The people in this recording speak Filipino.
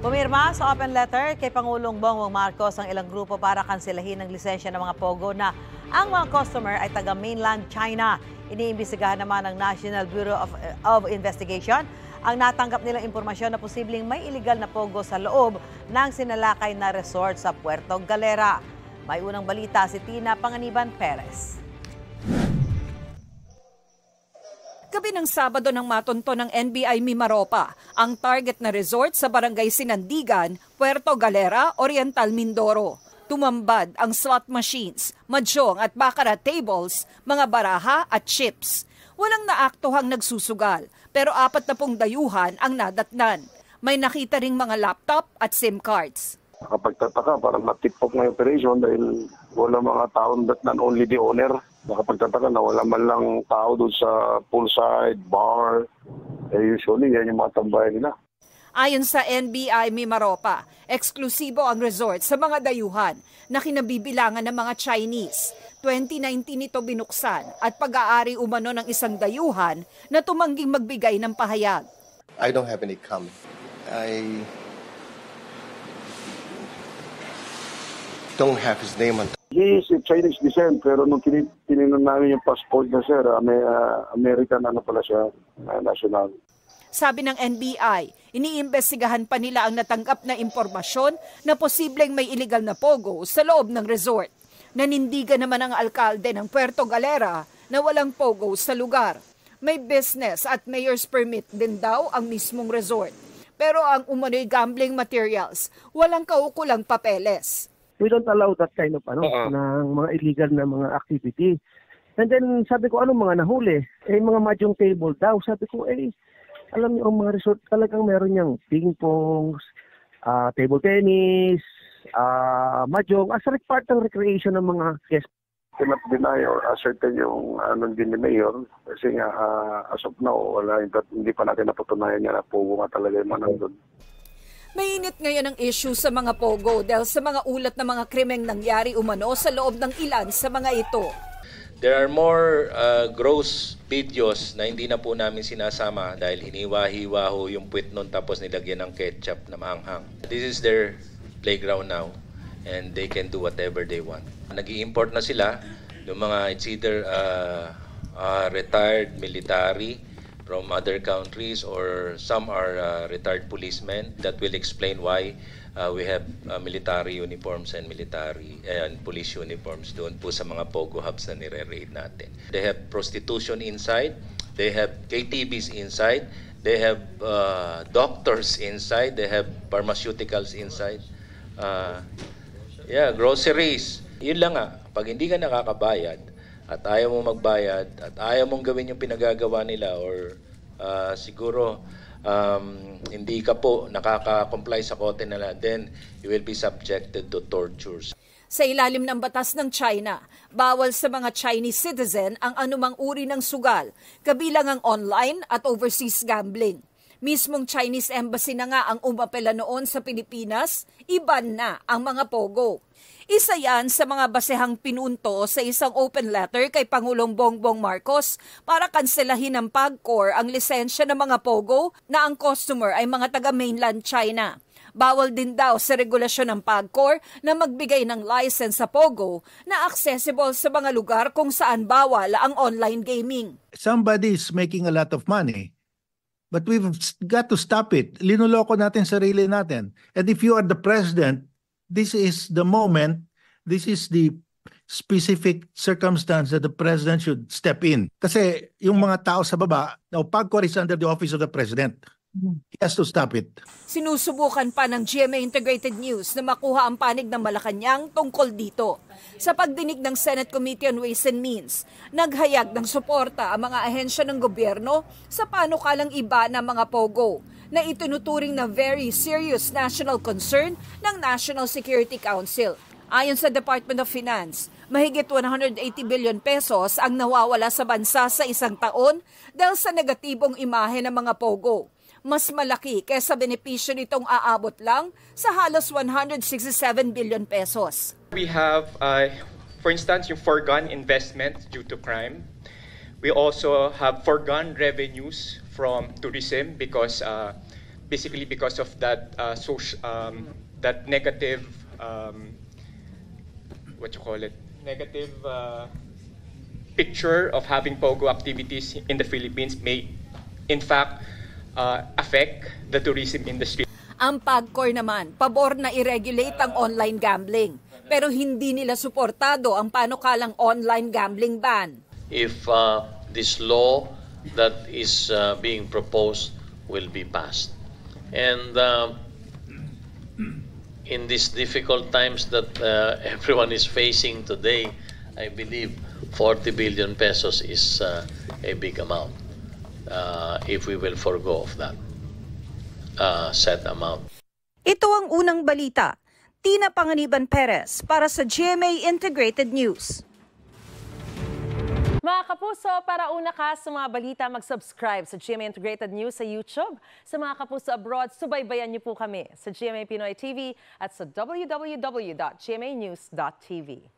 Pumirma sa open letter kay Pangulong Bongbong Marcos ang ilang grupo para kanselahin ang lisensya ng mga pogo na ang mga customer ay taga mainland China. Iniimbestigahan naman ng National Bureau of Investigation ang natanggap nilang impormasyon na posibleng may illegal na pogo sa loob ng sinalakay na resort sa Puerto Galera. May unang balita si Tina Panganiban Perez. Gabi ng Sabado nang matunto ng NBI Mimaropa ang target na resort sa Barangay Sinandigan, Puerto Galera, Oriental Mindoro. Tumambad ang slot machines, mahjong at baccarat tables, mga baraha at chips. Walang naaktuhang nagsusugal pero 40 dayuhan ang nadatnan. May nakita ring mga laptop at SIM cards. Nakapagtataka, parang natipok na operation dahil wala mga taon that not only the owner. Nakapagtataka na wala man lang tao doon sa poolside, bar. Usually, yan yung mga tambayan nila. Ayon sa NBI Mimaropa, eksklusibo ang resort sa mga dayuhan na kinabibilangan ng mga Chinese. 2019 ito binuksan at pag-aari umano ng isang dayuhan na tumangging magbigay ng pahayag. I don't have any comment. I don't have his name on. He is a Chinese descent, pero nung tininan namin yung passport na sir, American pala siya, national. Sabi ng NBI, iniimbestigahan pa nila ang natanggap na impormasyon na posibleng may illegal na pogo sa loob ng resort. Nanindigan naman ang alkalde ng Puerto Galera na walang pogo sa lugar. May business at mayor's permit din daw ang mismong resort. Pero ang umano'y gambling materials, walang kaukulang papeles. We don't allow that kind of ng mga illegal na mga activity. And then sabi ko, anong mga nahuli? Mga mahjong table daw. Sabi ko, alam niyo, ang mga resort talagang meron niyang ping-pongs, table tennis, mahjong, as a part ng recreation ng mga guests. Cannot deny or ascertain yung din ni Mayor kasi nga as of now, hindi pa natin napatunayan niya na pogo nga talaga yung mga nandun. Mainit ngayon ang issue sa mga pogo dahil sa mga ulat na mga krimeng nangyari umano sa loob ng ilan sa mga ito. There are more gross videos na hindi na po namin sinasama dahil hiniwa-hiwa ho yung puwit nun tapos nilagyan ng ketchup na maanghang. This is their playground now and they can do whatever they want. Nag-i-import na sila ng mga it's either retired military from other countries or some are retired policemen. That will explain why we have military uniforms and military and police uniforms doon po sa mga pogo hubs na nire-raid natin. They have prostitution inside, they have KTVs inside, they have doctors inside, they have pharmaceuticals inside. Groceries. Yun lang nga, pag hindi ka nakakabayad, at ayaw mong magbayad, at ayaw mong gawin yung pinagagawa nila or siguro hindi ka po nakaka-comply sa kote nila, then you will be subjected to tortures. Sa ilalim ng batas ng China, bawal sa mga Chinese citizen ang anumang uri ng sugal, kabilang ang online at overseas gambling. Mismong Chinese Embassy na nga ang umapela noon sa Pilipinas, iban na ang mga pogo. Isa yan sa mga basehang pinunto sa isang open letter kay Pangulong Bongbong Marcos para kanselahin ng PAGCOR ang lisensya ng mga pogo na ang customer ay mga taga-mainland China. Bawal din daw sa regulasyon ng PAGCOR na magbigay ng license sa pogo na accessible sa mga lugar kung saan bawal ang online gaming. Somebody is making a lot of money. But we've got to stop it. Linuloko natin sarili natin. And if you are the president, this is the moment, this is the specific circumstance that the president should step in. Kasi yung mga tao sa baba, now PAGCOR is under the office of the president. He has to stop it. Sinusubukan pa ng GMA Integrated News na makuha ang panig ng Malacanang tungkol dito. Sa pagdinig ng Senate Committee on Ways and Means, naghayag ng suporta ang mga ahensya ng gobyerno sa panukalang iba ng mga pogo na itinuturing na very serious national concern ng National Security Council. Ayon sa Department of Finance, mahigit 180 billion pesos ang nawawala sa bansa sa isang taon dahil sa negatibong imahe ng mga pogo. Mas malaki kaysa benepisyo nitong aabot lang sa halos 167 billion pesos. We have, for instance, yung foregone investment due to crime. We also have foregone revenues from tourism because basically because of that that negative negative picture of having pogo activities in the Philippines may in fact affect the tourism industry. Ang PAGCOR naman, pabor na i-regulate ang online gambling. Pero hindi nila suportado ang panukalang online gambling ban. If this law that is being proposed will be passed. And in these difficult times that everyone is facing today, I believe 40 billion pesos is a big amount if we will forgo of that set amount. Ito ang unang balita. Tina Panganiban Perez para sa GMA Integrated News. Mga kapuso, para una ka sa mga balita, mag-subscribe sa GMA Integrated News sa YouTube. Sa mga kapuso abroad, subaybayan niyo po kami sa GMA Pinoy TV at sa www.gmanews.tv.